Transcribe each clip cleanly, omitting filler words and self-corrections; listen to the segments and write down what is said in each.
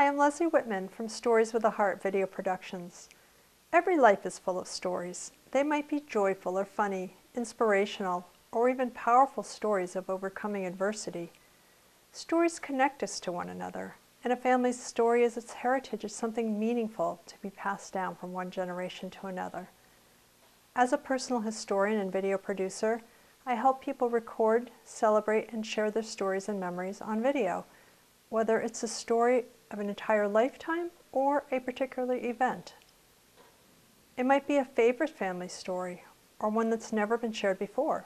Hi, I'm Leslie Whitman from Stories with a Heart Video Productions. Every life is full of stories. They might be joyful or funny, inspirational, or even powerful stories of overcoming adversity. Stories connect us to one another, and a family's story as its heritage is something meaningful to be passed down from one generation to another. As a personal historian and video producer, I help people record, celebrate, and share their stories and memories on video, whether it's a story of an entire lifetime or a particular event. It might be a favorite family story or one that's never been shared before.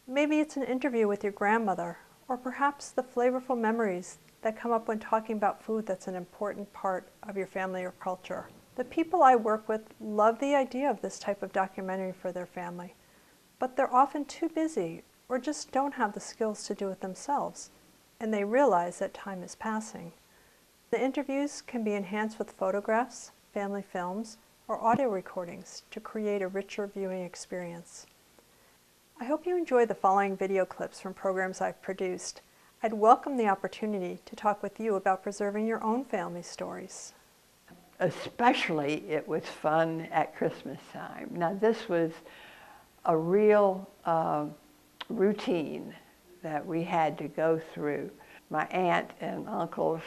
Maybe it's an interview with your grandmother, or perhaps the flavorful memories that come up when talking about food that's an important part of your family or culture. The people I work with love the idea of this type of documentary for their family, but they're often too busy or just don't have the skills to do it themselves, and they realize that time is passing. The interviews can be enhanced with photographs, family films, or audio recordings to create a richer viewing experience. I hope you enjoy the following video clips from programs I've produced. I'd welcome the opportunity to talk with you about preserving your own family stories. Especially it was fun at Christmas time. Now this was a real routine that we had to go through. My aunt and uncles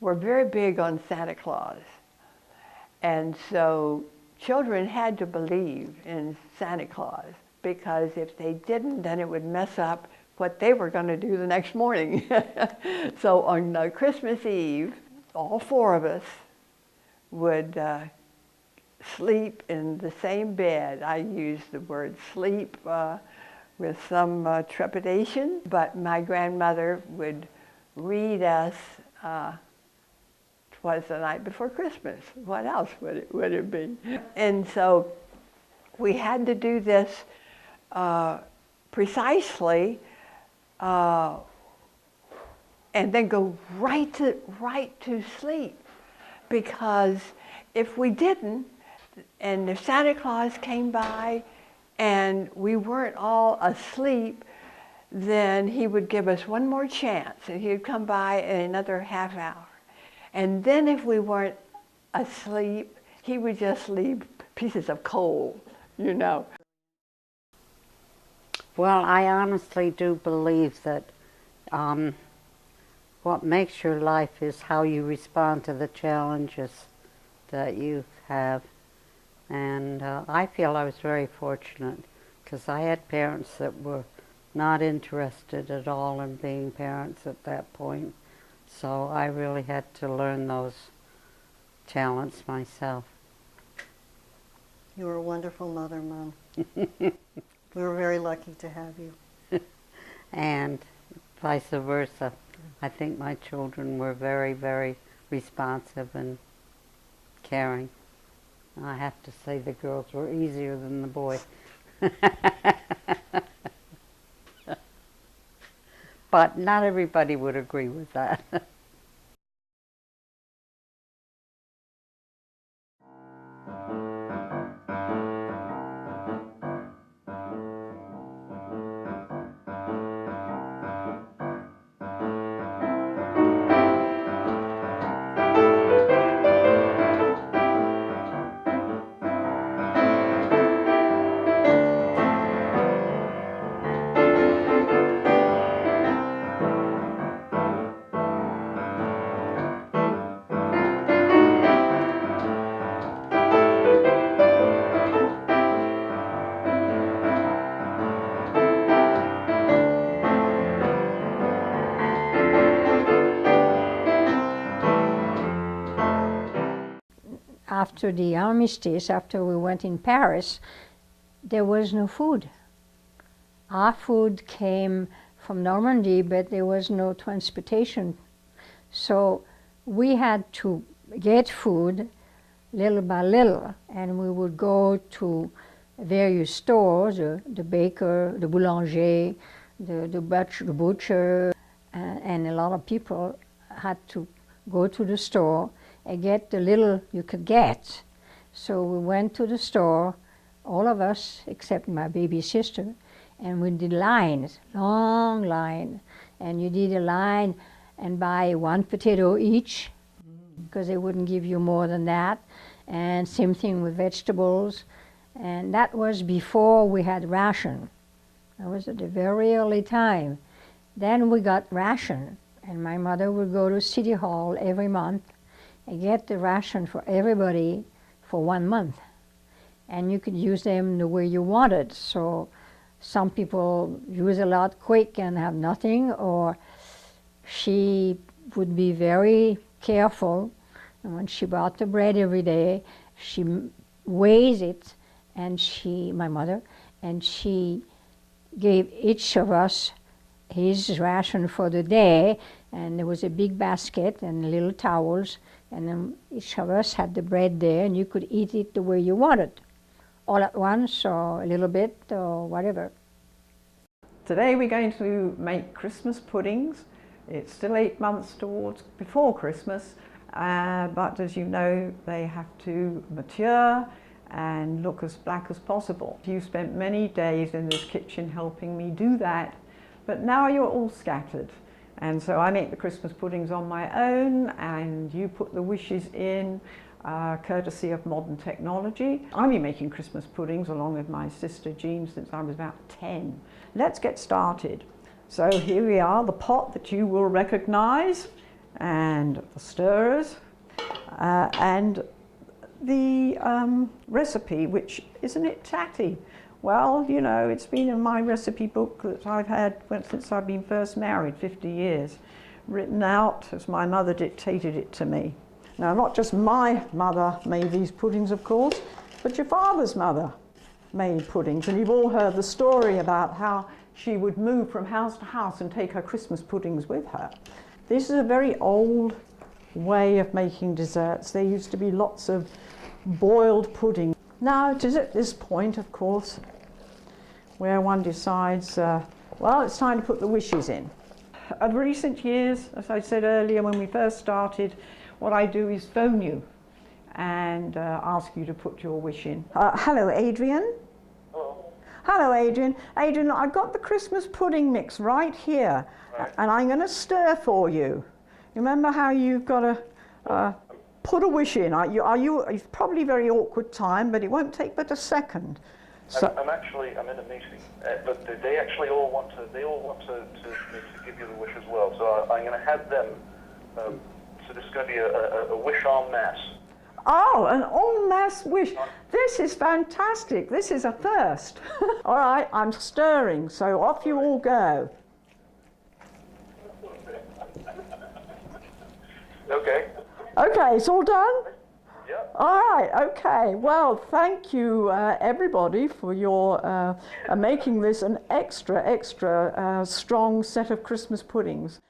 were very big on Santa Claus. And so children had to believe in Santa Claus, because if they didn't, then it would mess up what they were going to do the next morning. So on Christmas Eve, all four of us would sleep in the same bed. I use the word sleep with some trepidation, but my grandmother would read us. Was the night before Christmas. What else would it be? And so we had to do this precisely, and then go right to sleep, because if we didn't, and if Santa Claus came by and we weren't all asleep, then he would give us one more chance, and he would come by in another half hour. And then if we weren't asleep, he would just leave pieces of coal, you know. Well, I honestly do believe that what makes your life is how you respond to the challenges that you have. And I feel I was very fortunate, because I had parents that were not interested at all in being parents at that point. So I really had to learn those talents myself. You were a wonderful mother, Mom. We were very lucky to have you. And vice versa. I think my children were very, very responsive and caring. I have to say the girls were easier than the boys. But not everybody would agree with that. After the armistice, after we went in Paris, there was no food. Our food came from Normandy, but there was no transportation. So we had to get food little by little, and we would go to various stores, the baker, the boulanger, the butcher, and a lot of people had to go to the store and get the little you could get. So we went to the store, all of us except my baby sister, and we did lines, long line. And you did a line and buy one potato each, because they wouldn't give you more than that. And same thing with vegetables. And that was before we had ration. That was at a very early time. Then we got ration, and my mother would go to City Hall every month and get the ration for everybody for 1 month. And you could use them the way you wanted. So some people use a lot quick and have nothing, or she would be very careful. And when she bought the bread every day, she weighs it, and my mother, and she gave each of us his ration for the day, and there was a big basket and little towels, and then each of us had the bread there, and you could eat it the way you wanted, all at once or a little bit or whatever. Today we're going to make Christmas puddings. It's still 8 months before Christmas, but as you know, they have to mature and look as black as possible. You spent many days in this kitchen helping me do that, but now you're all scattered. And so I make the Christmas puddings on my own, and you put the wishes in, courtesy of modern technology. I've been making Christmas puddings along with my sister Jean since I was about 10. Let's get started. So here we are, the pot that you will recognize, and the stirrers, and the recipe, which, isn't it tatty? Well, you know, it's been in my recipe book that I've had since I've been first married, 50 years, written out as my mother dictated it to me. Now, not just my mother made these puddings, of course, but your father's mother made puddings, and you've all heard the story about how she would move from house to house and take her Christmas puddings with her. This is a very old way of making desserts. There used to be lots of boiled pudding. Now it is at this point, of course, where one decides, well, it's time to put the wishes in. Of recent years, as I said earlier when we first started, what I do is phone you and ask you to put your wish in. Hello, Adrian. Hello. Hello, Adrian. Adrian, I've got the Christmas pudding mix right here, and I'm going to stir for you. Remember how you've got to put a wish in. It's probably a very awkward time, but it won't take but a second. So, I'm in a meeting, but they actually all want to give you the wish as well. So I'm going to have them. So this is going to be a wish en masse. Oh, an en masse wish. This is fantastic. This is a first. All right, I'm stirring, so off you all go. Okay. Okay, it's all done? Yep. All right, okay. Well, thank you, everybody, for your making this an extra strong set of Christmas puddings.